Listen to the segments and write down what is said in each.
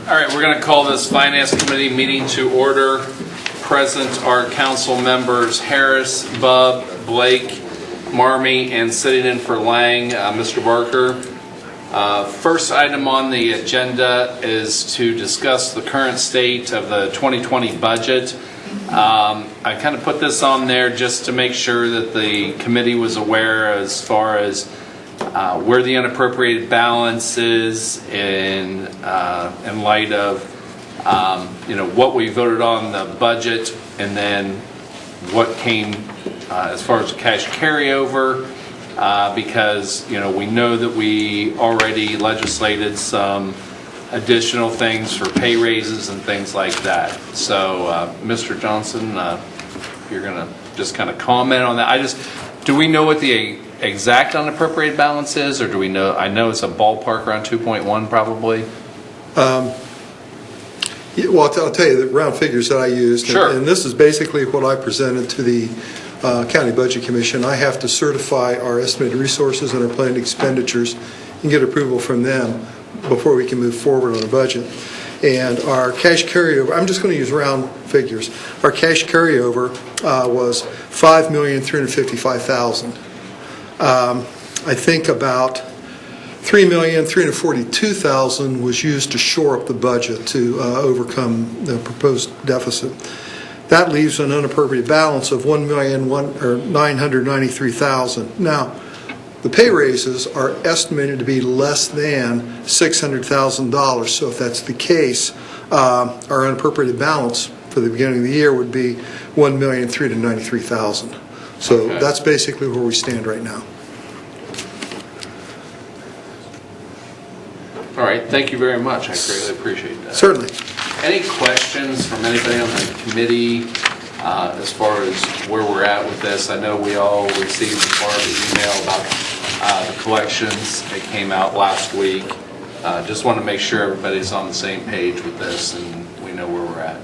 All right, we're going to call this Finance Committee meeting to order. Present are council members Harris, Bub, Blake, Marmee, and sitting in for Lang, Mr. Barker. First item on the agenda is to discuss the current state of the 2020 budget. I kind of put this on there just to make sure that the committee was aware as far as where the unappropriated balance is in light of what we voted on the budget, and then what came as far as cash carryover, because we know that we already legislated some additional things for pay raises and things like that. So Mr. Johnson, if you're going to just kind of comment on that. Do we know what the exact unappropriated balance is, or do we know? I know it's a ballpark around 2.1 probably. Well, I'll tell you the round figures that I used. Sure. And this is basically what I presented to the County Budget Commission. I have to certify our estimated resources and our planned expenditures and get approval from them before we can move forward on the budget. And our cash carryover, I'm just going to use round figures. Our cash carryover was $5,355,000. I think about $3,342,000 was used to shore up the budget to overcome the proposed deficit. That leaves an unappropriated balance of $1,993,000. Now, the pay raises are estimated to be less than $600,000. So if that's the case, our unappropriated balance for the beginning of the year would be $1,393,000. So okay. That's basically where we stand right now. All right, thank you very much. I greatly appreciate that. Certainly. Any questions from anybody on the committee as far as where we're at with this? I know we all received part of the email about the collections. It came out last week. Just want to make sure everybody's on the same page with this and we know where we're at.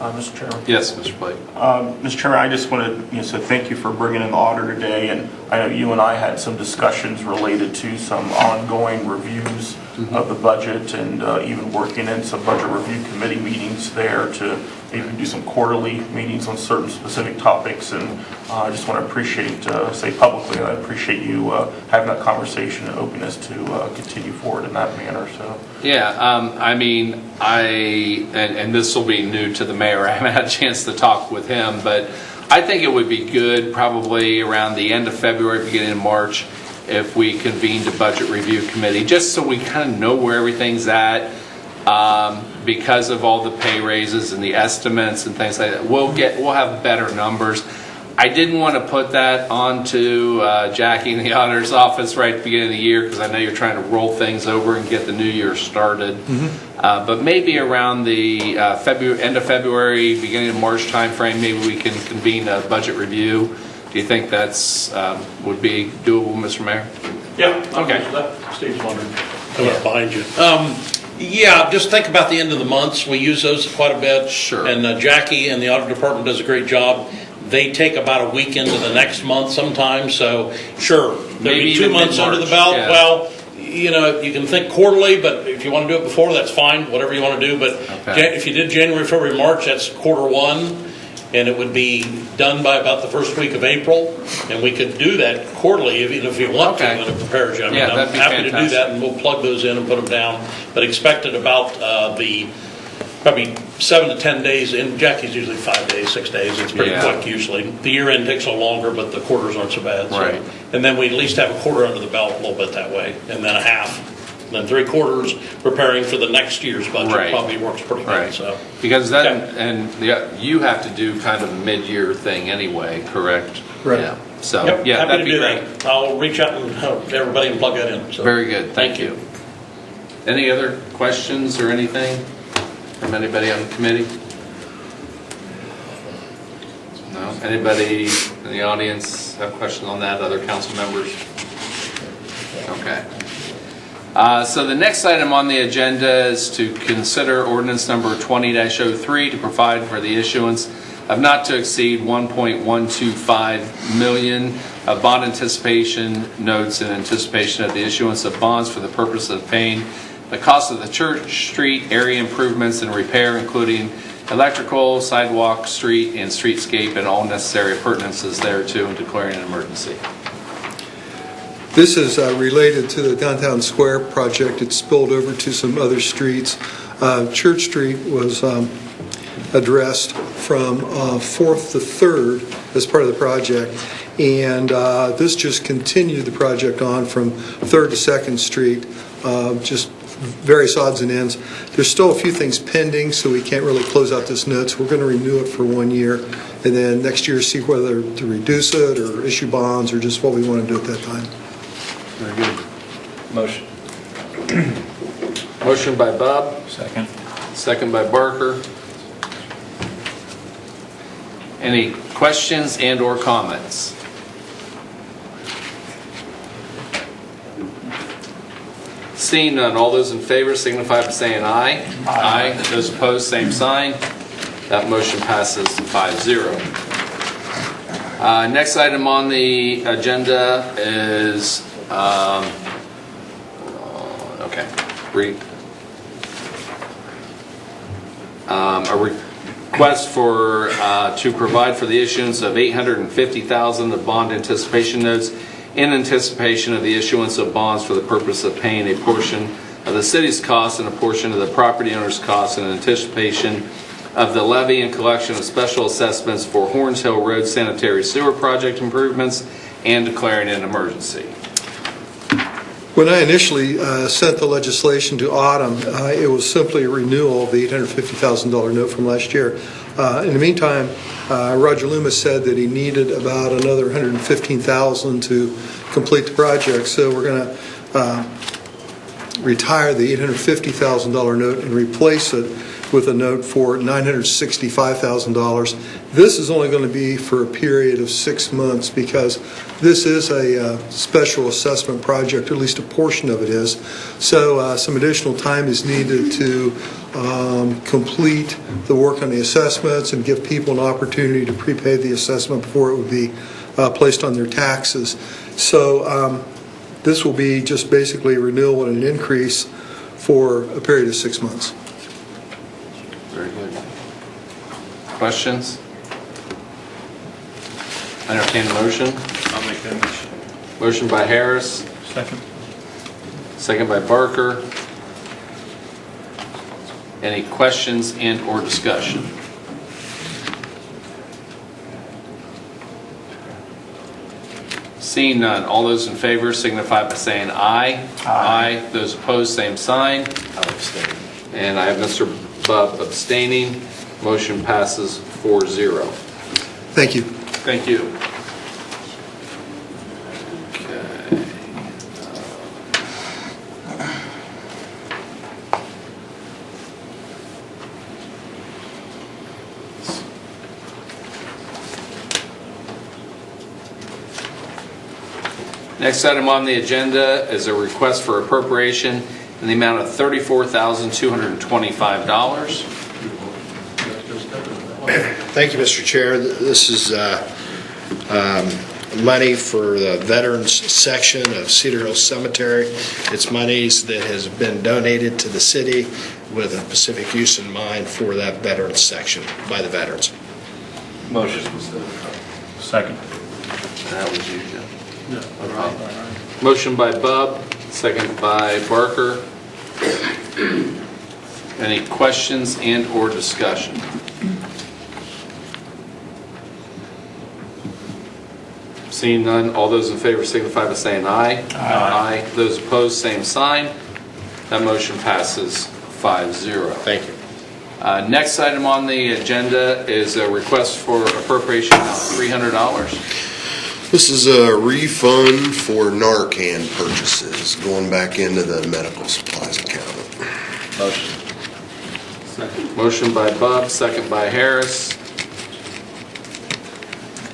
Mr. Chairman. Yes, Mr. Blake. Mr. Chairman, I just want to say thank you for bringing in the auditor today, and I know you and I had some discussions related to some ongoing reviews of the budget, and even working in some budget review committee meetings there to even do some quarterly meetings on certain specific topics. And I just want to say publicly, I appreciate you having that conversation and openness to continue forward in that manner. So yeah, I mean, and this will be new to the mayor. I haven't had a chance to talk with him, but I think it would be good probably around the end of February, beginning of March, if we convened a budget review committee, just so we kind of know where everything's at, because of all the pay raises and the estimates and things like that. We'll have better numbers. I didn't want to put that onto Jackie in the auditor's office right at the beginning of the year, because I know you're trying to roll things over and get the new year started. But maybe around the end of February, beginning of March timeframe, maybe we can convene a budget review. Do you think that's would be doable, Mr. Mayor? yeah, Okay. Steve's wondering. I'm right behind you. Yeah, just think about the end of the months. We use those quite a bit. Sure. And Jackie and the audit department does a great job. They take about a week into the next month sometimes. So, sure, Maybe maybe 2 months under the belt. Yeah. Well, you can think quarterly, but if you want to do it before, that's fine, whatever you want to do. But Okay. if you did January, February, March, that's quarter one. And it would be done by about the first week of April, and we could do that quarterly if you want Okay. to, when it prepares you. I mean, Yeah, I'm that'd be happy to do fantastic. that, and we'll plug those in and put them down. But expect it about probably 7 to 10 days. In Jackie's usually 5 days, 6 days. It's pretty Yeah. quick usually. The year end takes a little longer, but the quarters aren't so bad. So. Right. And then we at least have a quarter under the belt a little bit that way, and then a half. Then 3/4 preparing for the next year's budget. Right. Probably works pretty good. Right. So. Because that, Okay. and yeah, you have to do kind of a mid-year thing anyway, correct? Right. Yeah. So, Yep, yeah, happy that'd to be do great. that. I'll reach out and help everybody and plug that in. So. Very good. Thank Thank you. Any other questions or anything from anybody on the committee? No? Anybody in the audience have questions on that? Other council members? Okay. So the next item on the agenda is to consider ordinance number 20-03 to provide for the issuance of not to exceed 1.125 million of bond anticipation notes in anticipation of the issuance of bonds for the purpose of paying the cost of the Church Street area improvements and repair, including electrical, sidewalk, street, and streetscape, and all necessary appurtenances thereto, and declaring an emergency. This is related to the Downtown Square project. It spilled over to some other streets. Church Street was addressed from 4th to 3rd as part of the project, and this just continued the project on from 3rd to 2nd Street, just various odds and ends. There's still a few things pending, so we can't really close out this note, so we're going to renew it for 1 year, and then next year see whether to reduce it or issue bonds or just what we want to do at that time. Very good. Motion. Motion by Bub, Second. second by Barker. Any questions and or comments? Seeing none, all those in favor signify by saying aye. Aye. Those opposed, same sign. That motion passes 5-0. Next item on the agenda is, a request for, to provide for the issuance of $850,000 of bond anticipation notes in anticipation of the issuance of bonds for the purpose of paying a portion of the city's costs and a portion of the property owner's costs in anticipation of the levy and collection of special assessments for Horns Hill Road sanitary sewer project improvements and declaring an emergency. When I initially sent the legislation to Autumn, it was simply a renewal of the $850,000 note from last year. In the meantime, Roger Loomis said that he needed about another $115,000 to complete the project, so we're going to retire the $850,000 note and replace it with a note for $965,000. This is only going to be for a period of 6 months because this is a special assessment project, or at least a portion of it is. So some additional time is needed to complete the work on the assessments and give people an opportunity to prepay the assessment before it would be placed on their taxes. So this will be just basically a renewal and an increase for a period of 6 months. Very good. Questions? Entertain a motion. I'll make that motion. Motion by Harris, Second. second by Barker. Any questions and or discussion? Seeing none, all those in favor signify by saying aye. Aye. Those opposed, same sign. I'll abstain. And I have Mr. Bub abstaining. Motion passes 4-0. Thank you. Thank you. Okay. Next item on the agenda is a request for appropriation in the amount of $34,225. Thank you, Mr. Chair. This is money for the Veterans section of Cedar Hill Cemetery. It's monies that has been donated to the city with a specific use in mind for that Veterans section by the veterans. Motion. Second. That was you, Jim. Okay. Motion by Bub, second by Barker. Any questions and or discussion? Seeing none, all those in favor signify by saying aye. Aye. Those opposed, same sign. That motion passes 5-0. Thank you. Next item on the agenda is a request for appropriation of $300. This is a refund for Narcan purchases going back into the medical supplies account. Motion. Motion by Bub, second by Harris.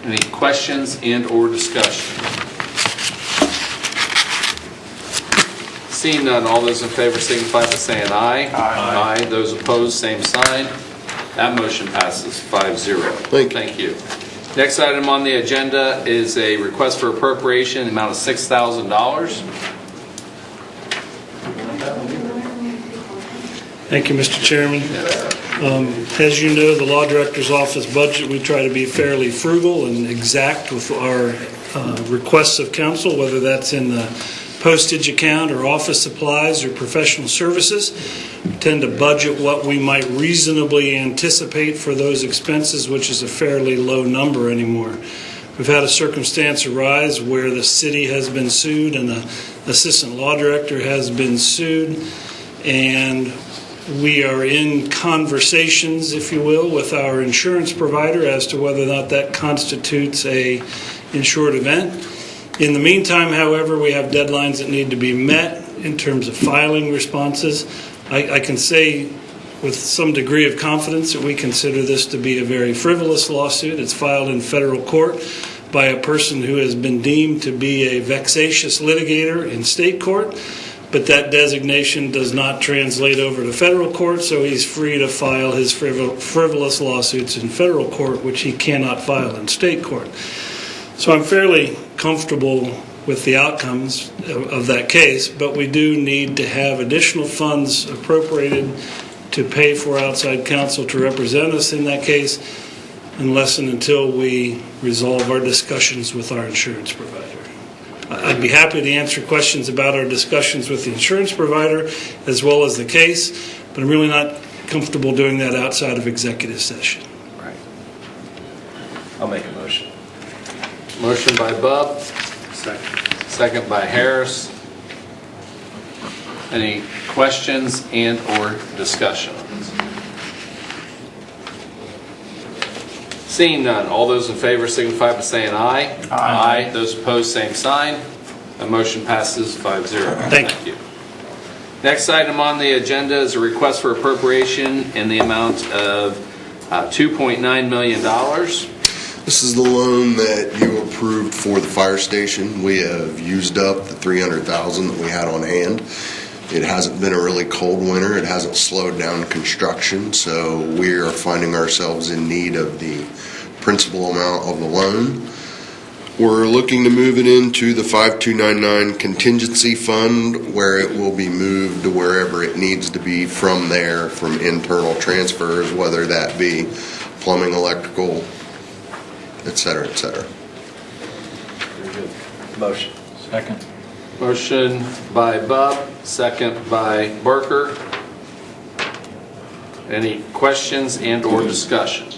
Any questions and or discussion? Seeing none, all those in favor signify by saying aye. Aye. Those opposed, same sign. That motion passes 5-0. Thank you. Next item on the agenda is a request for appropriation in the amount of $6,000. Thank you, Mr. Chairman. As you know, the Law Director's Office budget, we try to be fairly frugal and exact with our requests of council, whether that's in the postage account or office supplies or professional services. We tend to budget what we might reasonably anticipate for those expenses, which is a fairly low number anymore. We've had a circumstance arise where the city has been sued and the assistant law director has been sued, and we are in conversations, if you will, with our insurance provider as to whether or not that constitutes a insured event. In the meantime, however, we have deadlines that need to be met in terms of filing responses. I can say with some degree of confidence that we consider this to be a very frivolous lawsuit. It's filed in federal court by a person who has been deemed to be a vexatious litigator in state court. But that designation does not translate over to federal court, so he's free to file his frivolous lawsuits in federal court, which he cannot file in state court. So I'm fairly comfortable with the outcomes of that case, but we do need to have additional funds appropriated to pay for outside counsel to represent us in that case, unless and until we resolve our discussions with our insurance provider. I'd be happy to answer questions about our discussions with the insurance provider as well as the case, but I'm really not comfortable doing that outside of executive session. Right. I'll make a motion. Motion by Bub. Second by Harris. Any questions and or discussion? Seeing none, all those in favor signify by saying aye. Aye. Those opposed, same sign. The motion passes 5-0. Thank you. Next item on the agenda is a request for appropriation in the amount of $2.9 million. This is the loan that you approved for the fire station. We have used up the $300,000 that we had on hand. It hasn't been a really cold winter. It hasn't slowed down construction, so we are finding ourselves in need of the principal amount of the loan. We're looking to move it into the 5299 contingency fund, where it will be moved to wherever it needs to be from there, from internal transfers, whether that be plumbing, electrical, et cetera, et cetera. Very good. Motion. Second. Motion by Bub, second by Barker. Any questions and or discussion?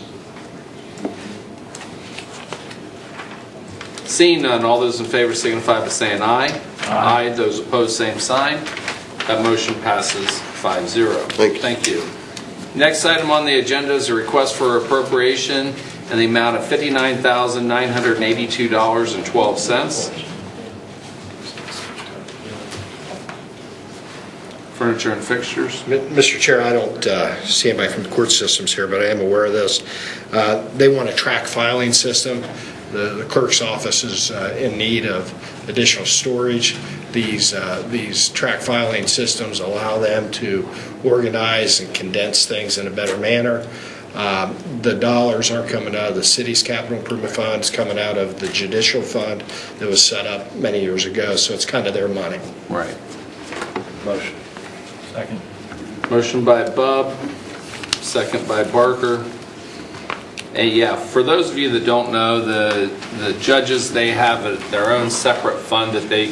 Seeing none, all those in favor signify by saying aye. Aye. Those opposed, same sign. That motion passes 5-0. Thank you. Next item on the agenda is a request for appropriation in the amount of $59,982.12. Furniture and fixtures. Mr. Chair, I don't see anybody from the court systems here, but I am aware of this. They want a track filing system. The clerk's office is in need of additional storage. These track filing systems allow them to organize and condense things in a better manner. The dollars aren't coming out of the city's capital improvement fund. It's coming out of the judicial fund that was set up many years ago, so it's kind of their money. Right. Motion. Second. Motion by Bub, second by Barker. And yeah, for those of you that don't know, the judges, they have their own separate fund that they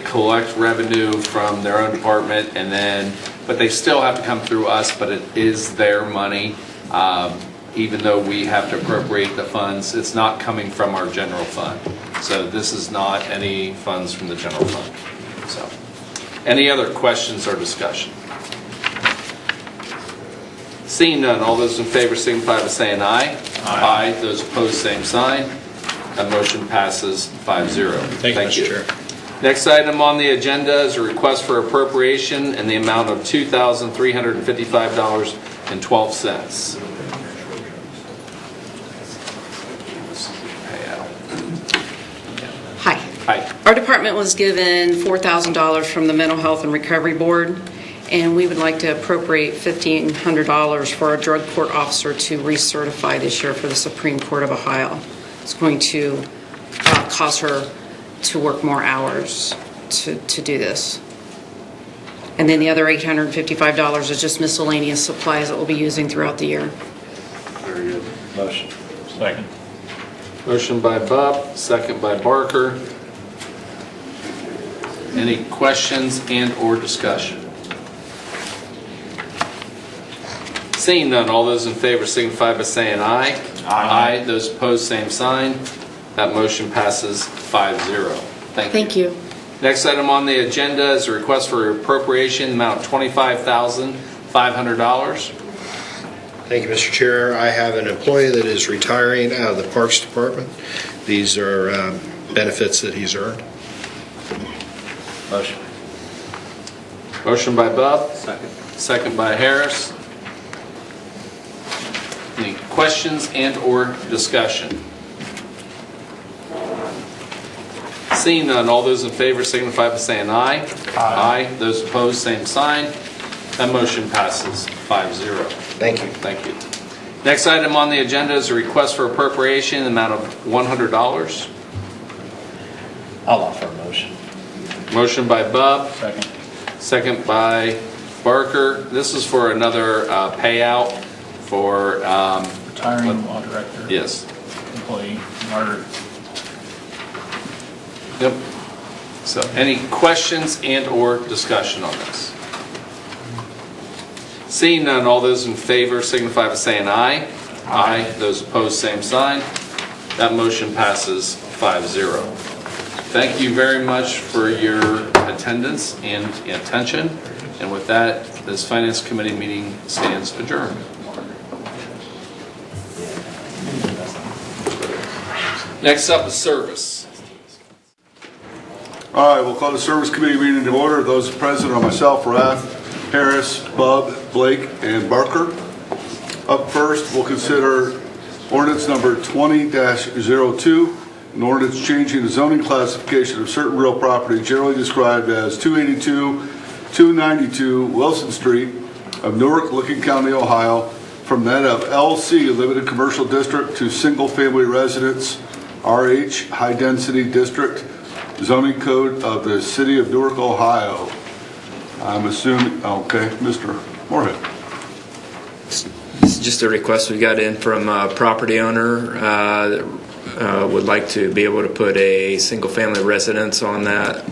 collect revenue from their own department, but they still have to come through us, but it is their money. Even though we have to appropriate the funds, it's not coming from our general fund. So this is not any funds from the general fund. So, any other questions or discussion? Seeing none, all those in favor signify by saying aye. Aye. Those opposed, same sign. That motion passes 5-0. Thank you, Mr. Chair. Next item on the agenda is a request for appropriation in the amount of $2,355.12. Hi. Hi. Our department was given $4,000 from the Mental Health and Recovery Board, and we would like to appropriate $1,500 for our drug court officer to recertify this year for the Supreme Court of Ohio. It's going to cause her to work more hours to do this. And then the other $855 is just miscellaneous supplies that we'll be using throughout the year. Very good. Motion. Second. Motion by Bub, second by Barker. Any questions and/or discussion? Seeing none, all those in favor signify by saying aye. Aye. Those opposed, same sign. That motion passes 5-0. Thank you. Thank you. Next item on the agenda is a request for appropriation amount of $25,500. Thank you, Mr. Chair. I have an employee that is retiring out of the Parks Department. These are benefits that he's earned. Motion. Motion by Bub, Second. second by Harris. Any questions and/or discussion? Seeing none, all those in favor signify by saying aye. Aye. Those opposed, same sign. That motion passes 5-0. Thank you. Thank you. Next item on the agenda is a request for appropriation in the amount of $100. I'll offer a motion. Motion by Bub, Second. second by Barker. This is for another payout for, Retiring law director, yes. employee, Margaret. Yep. So any questions and/or discussion on this? Seeing none, all those in favor signify by saying aye. Aye. Those opposed, same sign. That motion passes 5-0. Thank you very much for your attendance and attention. And with that, this Finance Committee meeting stands adjourned. Next up is service. All right, we'll call the Service Committee meeting to order. Those present are myself, Rath, Harris, Bub, Blake, and Barker. Up first, we'll consider ordinance number 20-02, an ordinance changing the zoning classification of certain real property generally described as 282 Wilson Street of Newark, Licking County, Ohio, from that of LC, Limited Commercial District, to Single Family Residence, RH, High Density District, zoning code of the City of Newark, Ohio. I'm assuming, okay, Mr. Moorhead. This is just a request we got in from a property owner that would like to be able to put a single-family residence on that,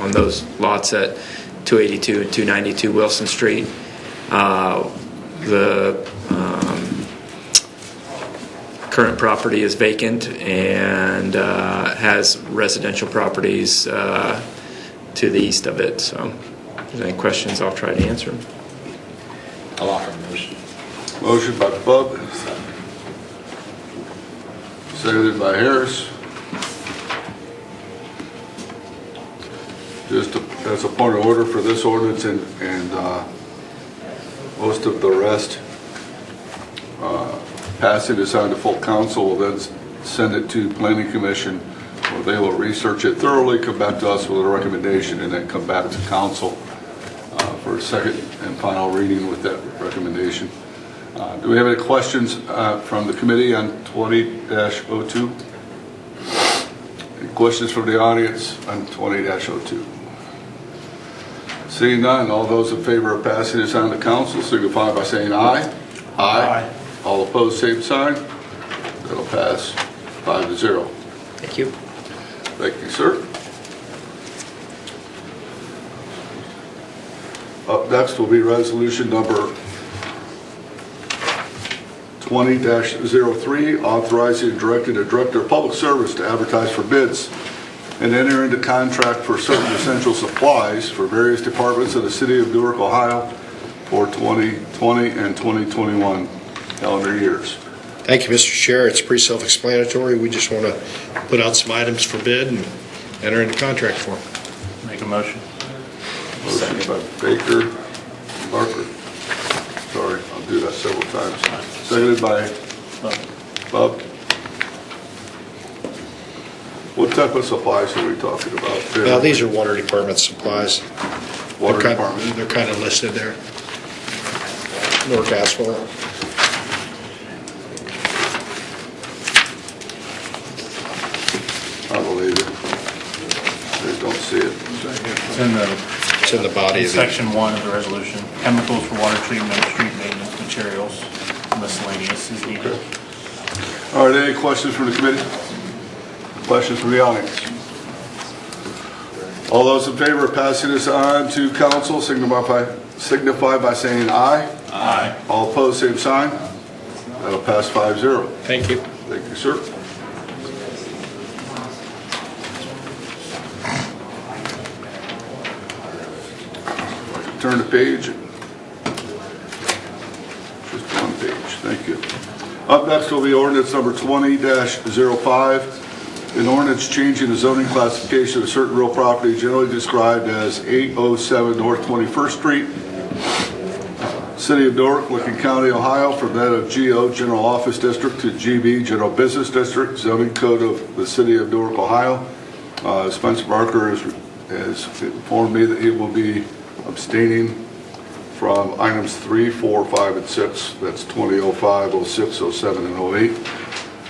on those lots at 282 and 292 Wilson Street. The current property is vacant and has residential properties to the east of it. So if there's any questions, I'll try to answer them. I'll offer a motion. Motion by Bub, seconded by Harris. Just as a point of order for this ordinance and most of the rest, passing this on to full council will then send it to Planning Commission, where they will research it thoroughly, come back to us with a recommendation, and then come back to council for a second and final reading with that recommendation. Do we have any questions from the committee on 20-02? Any questions from the audience on 20-02? Seeing none, all those in favor of passing this on to council signify by saying aye. Aye. All opposed, same sign. That'll pass 5-0. Thank you. Thank you, sir. Up next will be resolution number 20-03, authorizing and directing the Director of Public Service to advertise for bids and enter into contract for certain essential supplies for various departments of the City of Newark, Ohio for 2020 and 2021 calendar years. Thank you, Mr. Chair. It's pretty self-explanatory. We just want to put out some items for bid and enter into contract for them. Make a motion. Motion by Baker, Barker. Sorry, I'll do that several times. Seconded by Bob. What type of supplies are we talking about? These are water department supplies. Water They're department. They're kind of listed there. Newark asphalt. I believe it. I don't see it. It's in the It's in the body of the... Section 1 of the resolution, chemicals for water treatment, street maintenance materials, miscellaneous is needed. All right, any questions from the committee? Questions from the audience? All those in favor of passing this on to council signify by saying aye. Aye. All opposed, same sign. That'll pass 5-0. Thank you. Thank you, sir. Turn the page. Just one page, thank you. Up next will be ordinance number 20-05. An ordinance changing the zoning classification of certain real property generally described as 807 North 21st Street, City of Newark, Licking County, Ohio, from that of GO General Office District to GB General Business District, zoning code of the City of Newark, Ohio. Spencer Barker has informed me that he will be abstaining from items 3, 4, 5, and 6. That's 2005, 06, 07, and 08.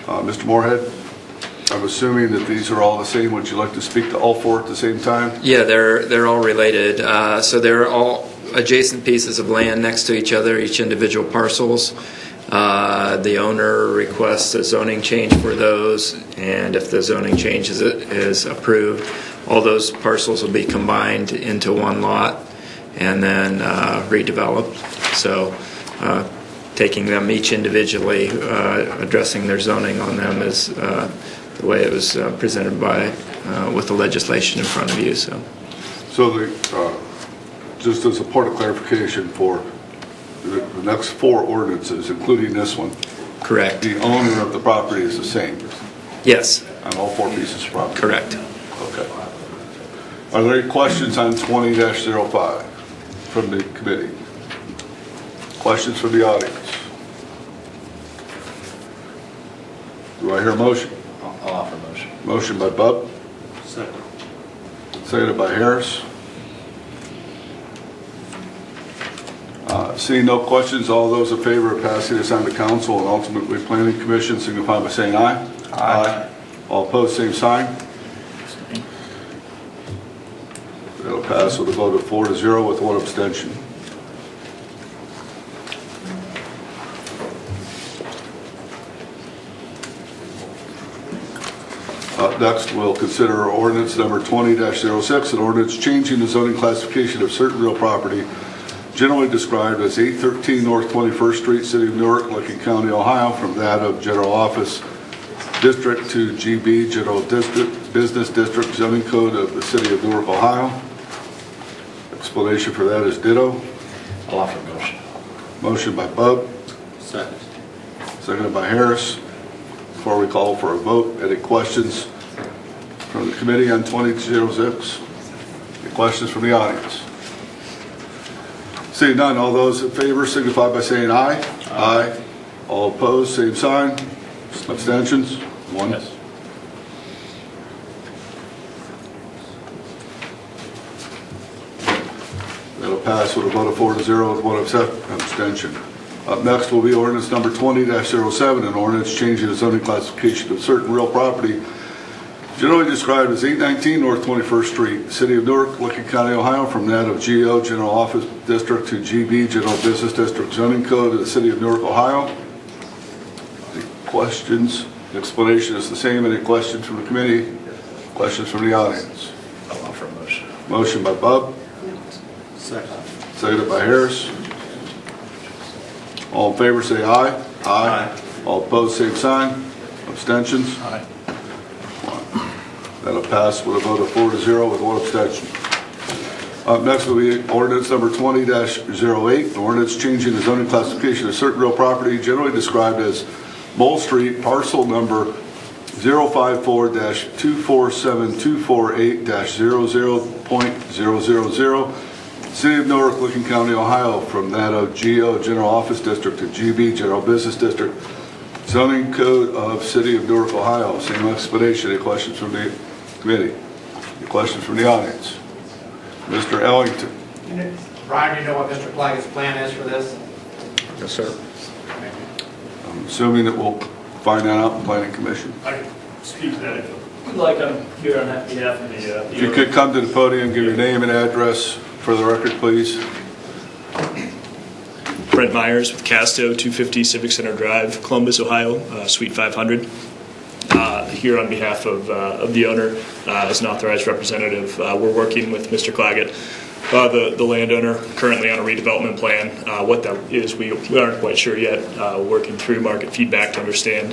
Mr. Moorhead, I'm assuming that these are all the same. Would you like to speak to all four at the same time? Yeah, they're all related. So they're all adjacent pieces of land next to each other, each individual parcels. The owner requests a zoning change for those, and if the zoning change is approved, all those parcels will be combined into one lot and then redeveloped. So taking them each individually, addressing their zoning on them is the way it was presented with the legislation in front of you. So just as a point of clarification for the next four ordinances, including this one, correct. The owner of the property is the same Yes. on all four pieces of property? Correct. Okay. Are there any questions on 20-05 from the committee? Questions from the audience? Do I hear a motion? I'll offer a motion. Motion by Bub. Second. Seconded by Harris. Seeing no questions, all those in favor of passing this on to council and ultimately planning commission signify by saying aye. Aye. All opposed, same sign. That'll pass with a vote of 4-0 with one abstention. Next, we'll consider ordinance number 20-06, an ordinance changing the zoning classification of certain real property generally described as 813 North 21st Street, City of Newark, Licking County, Ohio, from that of General Office District to GB General Business District, zoning code of the City of Newark, Ohio. Explanation for that is ditto. I'll offer a motion. Motion by Bub. Second. Seconded by Harris. Before we call for a vote, any questions from the committee on 20-06? Any questions from the audience? Seeing none, all those in favor signify by saying aye. Aye. All opposed, same sign. Abstentions? One. Yes. That'll pass with a vote of 4-0 with one abstention. Up next will be ordinance number 20-07, an ordinance changing the zoning classification of certain real property generally described as 819 North 21st Street, City of Newark, Licking County, Ohio, from that of GO General Office District to GB General Business District, zoning code of the City of Newark, Ohio. Any questions? The explanation is the same. Any questions from the committee? Questions from the audience? I'll offer a motion. Motion by Bub. Second. Seconded by Harris. All in favor say aye. Aye. All opposed, same sign. Abstentions? Aye. That'll pass with a vote of 4-0 with one abstention. Up next will be ordinance number 20-08, an ordinance changing the zoning classification of certain real property generally described as Mole Street, parcel number 054-247248-00.000, City of Newark, Licking County, Ohio, from that of GO General Office District to GB General Business District, zoning code of City of Newark, Ohio. Same explanation. Any questions from the committee? Any questions from the audience? Mr. Ellington. Brian, do you know what Mr. Plaggett's plan is for this? Yes, sir. I'm assuming that we'll find that out in Planning Commission. I can speak to that if you'd like. I'm here on behalf of the... If you could come to the podium, give your name and address For the record, please. Brent Myers with Casto, 250 Civic Center Drive, Columbus, Ohio, Suite 500. Here on behalf of the owner as an authorized representative. We're working with Mr. Claggett, the landowner, currently on a redevelopment plan. What that is, we aren't quite sure yet. Working through market feedback to understand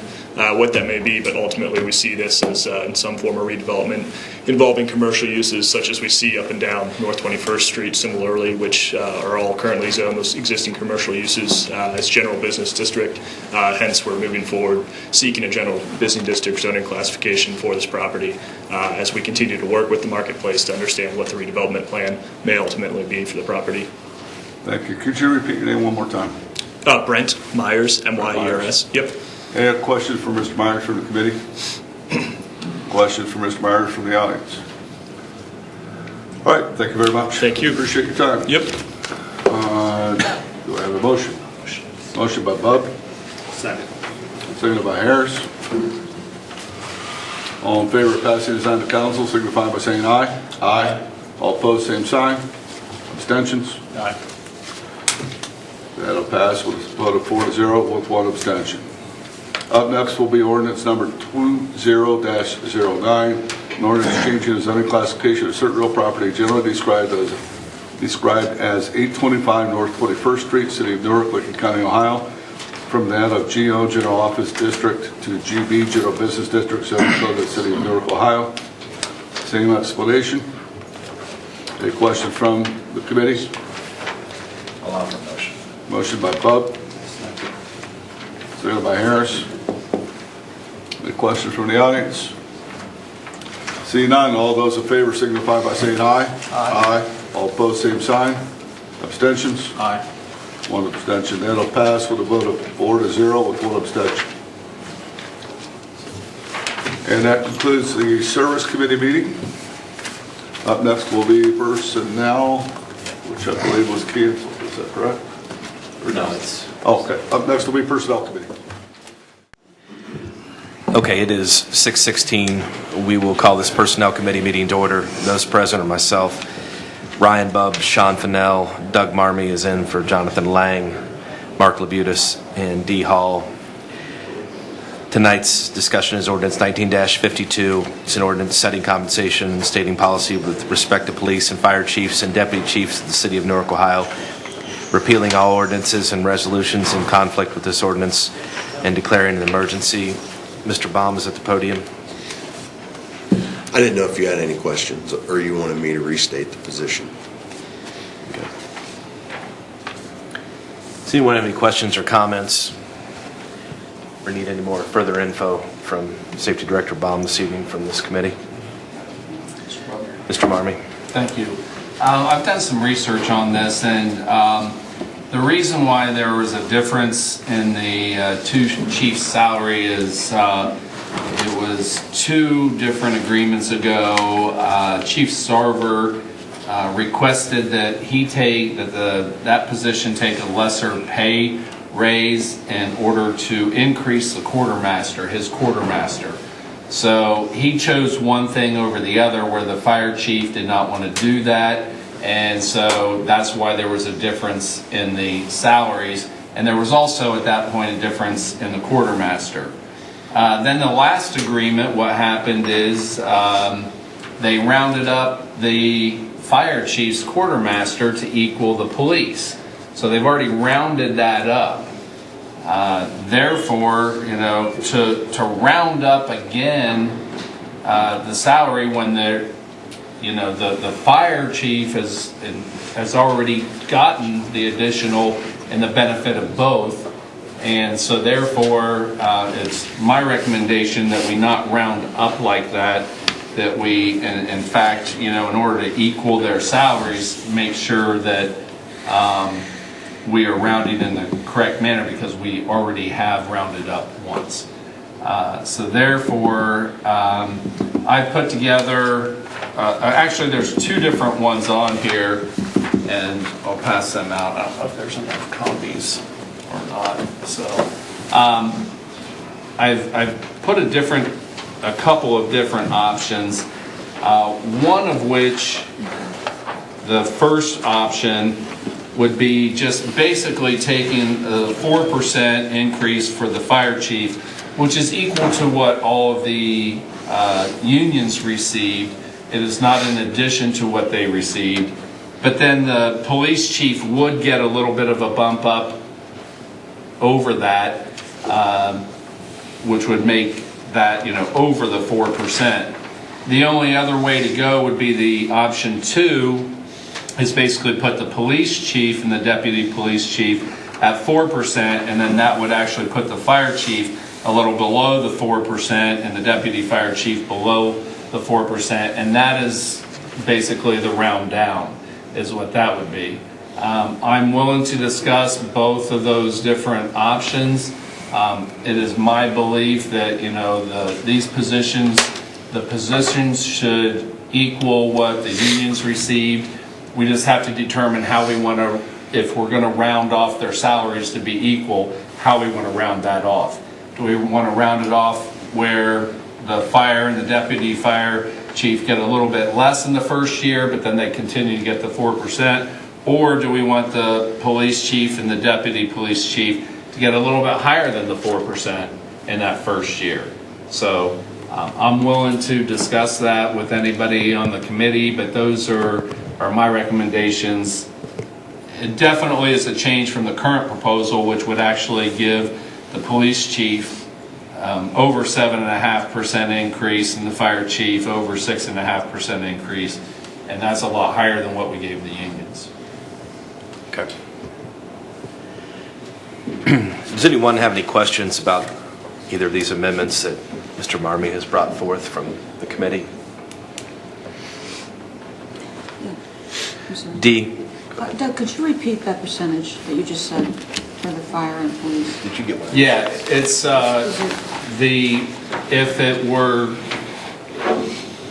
what that may be, but ultimately we see this as in some form of redevelopment involving commercial uses such as we see up and down North 21st Street similarly, which are all currently zoned those existing commercial uses as general business district. Hence, we're moving forward seeking a general business district zoning classification for this property as we continue to work with the marketplace to understand what the redevelopment plan may ultimately be for the property. Thank you. Could you repeat your name one more time? Brent Myers, M-Y-E-R-S. Yep. Any questions for Mr. Myers from the committee? Questions for Mr. Myers from the audience? All right, thank you very much. Thank you. Appreciate your time. Yep. Do I have a motion? Motion by Bub. Second. Seconded by Harris. All in favor of passing this on to council, signify by saying aye. Aye. All opposed, same sign. Abstentions? Aye. That'll pass with a vote of 4-0 with one abstention. Up next will be ordinance number 20-09, an ordinance changing the zoning classification of certain real property generally described as 825 North 21st Street, City of Newark, Lincoln County, Ohio, from that of GO General Office District to GB General Business District, zoning code of the City of Newark, Ohio. Same explanation. Any question from the committee? I'll offer a motion. Motion by Bub. Seconded by Harris. Any questions from the audience? Seeing none, all those in favor signify by saying aye. Aye. All opposed, same sign. Abstentions? Aye. One abstention. That'll pass with a vote of 4-0 with one abstention. And that concludes the Service Committee meeting. Up next will be Personnel, which I believe was canceled. Is that correct? Or No, it's... Oh, okay. Up next will be Personnel Committee. Okay, it is 6:16. We will call this Personnel Committee meeting to order. Those present are myself, Ryan Bubb, Sean Fennell, Doug Marmee is in for Jonathan Lang, Mark Labutus, and Dee Hall. Tonight's discussion is Ordinance 19-52. It's an ordinance setting compensation and stating policy with respect to police and fire chiefs and deputy chiefs of the City of Newark, Ohio, repealing all ordinances and resolutions in conflict with this ordinance, and declaring an emergency. Mr. Baum is at the podium. I didn't know if you had any questions or you wanted me to restate the position. Okay. Does anyone have any questions or comments or need any more further info from Safety Director Baum this evening from this committee? Mr. Marmee. Thank you. I've done some research on this, and the reason why there was a difference in the two chiefs' salary is it was two different agreements ago. Chief Sarver requested that that position take a lesser pay raise in order to increase the his quartermaster. So he chose one thing over the other, where the fire chief did not want to do that. And so that's why there was a difference in the salaries. And there was also at that point a difference in the quartermaster. Then the last agreement, what happened is they rounded up the fire chief's quartermaster to equal the police. So they've already rounded that up. Therefore, to round up again the salary when they're the fire chief has already gotten the additional and the benefit of both, and so therefore it's my recommendation that we not round up like that. That we, in fact, in order to equal their salaries, make sure that we are rounding in the correct manner, because we already have rounded up once. So therefore, I put together. Actually, there's two different ones on here, and I'll pass them out. I don't know if there's enough copies or not. So I've put a couple of different options. One of which The first option would be just basically taking a 4% increase for the fire chief, which is equal to what all of the unions received. It is not in addition to what they received. But then the police chief would get a little bit of a bump up over that, which would make that, over the 4%. The only other way to go would be the option 2, is basically put the police chief and the deputy police chief at 4%, and then that would actually put the fire chief a little below the 4% and the deputy fire chief below the 4%, and that is basically the round down, is what that would be. I'm willing to discuss both of those different options. It is my belief that, these positions, the positions should equal what the unions received. We just have to determine how we want to, if we're going to round off their salaries to be equal, how we want to round that off. Do we want to round it off where the fire and the deputy fire chief get a little bit less in the first year, but then they continue to get the 4%? Or do we want the police chief and the deputy police chief to get a little bit higher than the 4% in that first year? So I'm willing to discuss that with anybody on the committee, but those are my recommendations. It definitely is a change from the current proposal, which would actually give the police chief over 7.5% increase and the fire chief over 6.5% increase, and that's a lot higher than what we gave the unions. Okay. Does anyone have any questions about either of these amendments that Mr. Marmee has brought forth from the committee? I'm sorry. D. Doug, could you repeat that percentage that you just said for the fire and police? Did you get one? Yeah, it's if it were,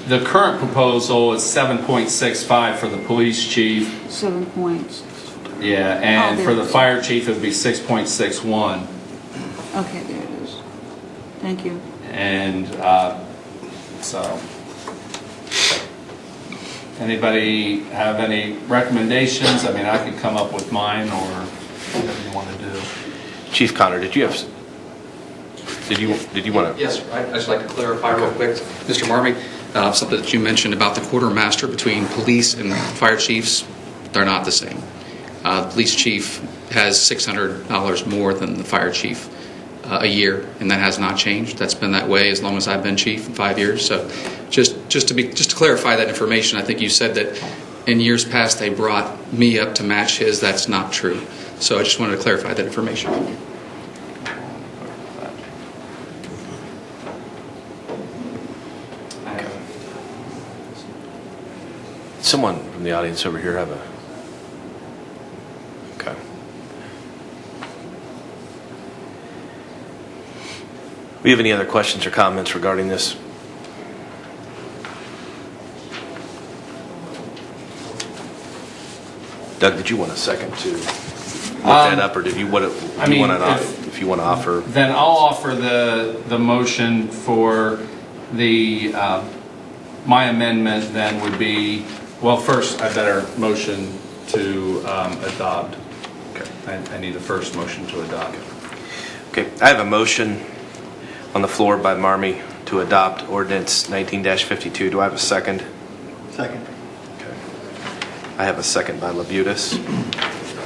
the current proposal is 7.65 for the police chief. 7 points. Yeah, and there for the it is. fire chief, it would be 6.61. Okay, there it is. Thank you. And so, anybody have any recommendations? I mean, I could come up with mine or whatever you want to do. Chief Connor, did you want to? Yes, I'd just like to clarify real quick, Mr. Marmee, something that you mentioned about the quartermaster between police and fire chiefs. They're not the same. The police chief has $600 more than the fire chief a year, and that has not changed. That's been that way as long as I've been chief in 5 years. So, just to clarify that information, I think you said that in years past they brought me up to match his. That's not true. So I just wanted to clarify that information. Someone from the audience over here have a... Okay. We have any other questions or comments regarding this? Doug, did you want a second to look that up, or did you want to? If you want to offer, then I'll offer the motion for the my amendment. Then would be, well, first I better motion to adopt. Okay, I need a first motion to adopt. Okay, I have a motion on the floor by Marmee to adopt Ordinance 19-52. Do I have a second? Second. I have a second by Labutus.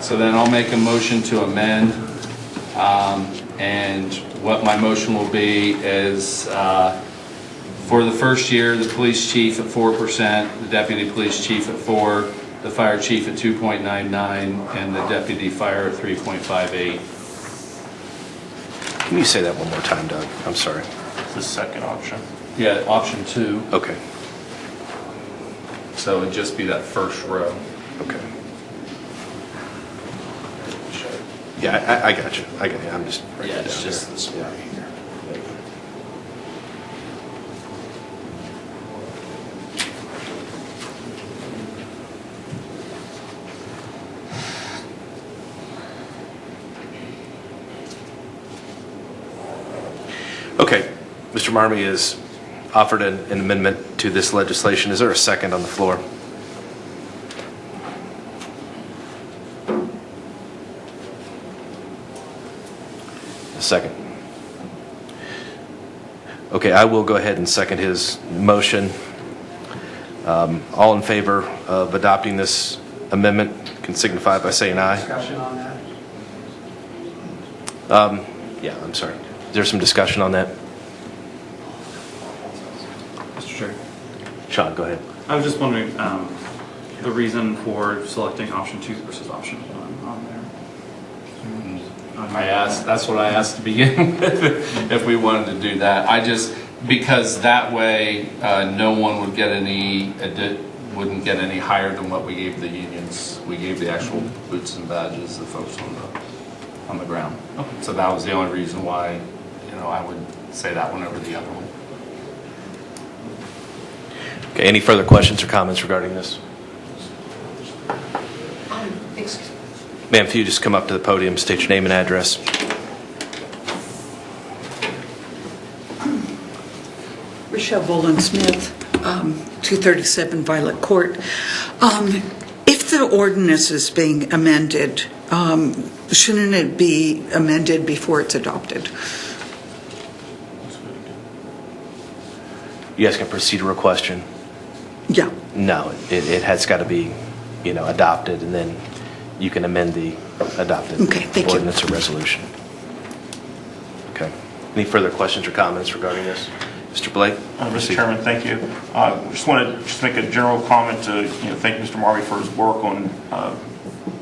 So then I'll make a motion to amend, and what my motion will be is for the first year, the police chief at 4%, the deputy police chief at 4%, the fire chief at 2.99, and the deputy fire at 3.58. Can you say that one more time, Doug? I'm sorry. It's the second option. Yeah, option 2. Okay. So it'd just be that first row. Okay. Yeah, I got you. I got you. I'm just writing it down just here. this one right here. Okay. Mr. Marmee has offered an amendment to this legislation. Is there a second on the floor? A second. Okay, I will go ahead and second his motion. All in favor of adopting this amendment can signify by saying aye. Discussion on that? Yeah, I'm sorry. Is there some discussion on that? Mr. Chair, Sean, go ahead. I was just wondering the reason for selecting option 2 versus option 1 on there. That's what I asked to begin with, if we wanted to do that. Because that way, no one would get wouldn't get any higher than what we gave the unions. We gave the actual boots and badges, the folks on the ground. So that was the only reason why, I would say that one over the other one. Okay, any further questions or comments regarding this? Ma'am, if you just come up to the podium, state your name and address. Rochelle Boland-Smith, 237 Violet Court. If the ordinance is being amended, shouldn't it be amended before it's adopted? You asking a procedural question? Yeah. No, it has got to be, adopted, and then you can amend the adopted ordinance or resolution. Okay. Any further questions or comments regarding this? Mr. Blake? Mr. Chairman, thank you. Just want to make a general comment to thank Mr. Marmy for his work on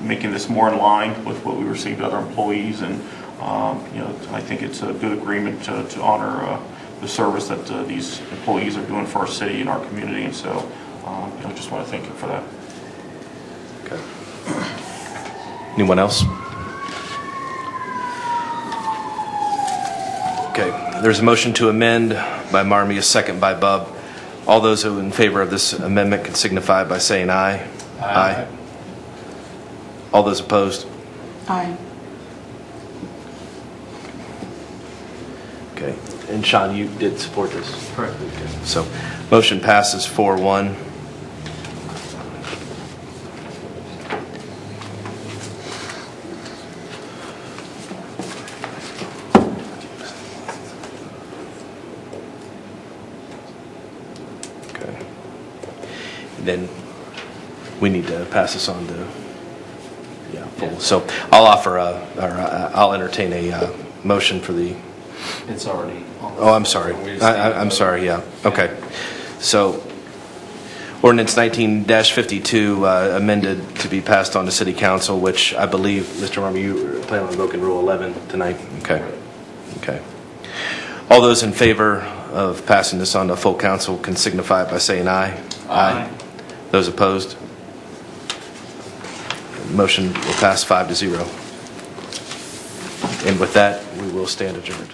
making this more in line with what we received other employees, and I think it's a good agreement to honor the service that these employees are doing for our city and our community, and so I just want to thank you for that. Okay. Anyone else? Okay, there's a motion to amend by Marmy, a second by Bub. All those who are in favor of this amendment can signify by saying aye. Aye. All those opposed? Aye. Okay, and Sean, you did support this? Correct. Okay. So, motion passes 4-1. Then we need to pass this on to full. So I'll offer I'll entertain a motion for the. It's already. Oh, I'm sorry. I'm sorry. Yeah. Okay. So ordinance 19-52 amended to be passed on to City Council, which I believe, Mr. Marmy, you plan on invoking Rule 11 tonight. Okay. Okay. All those in favor of passing this on to full council can signify by saying aye. Aye. Those opposed? Motion will pass 5-0. And with that, we will stand adjourned.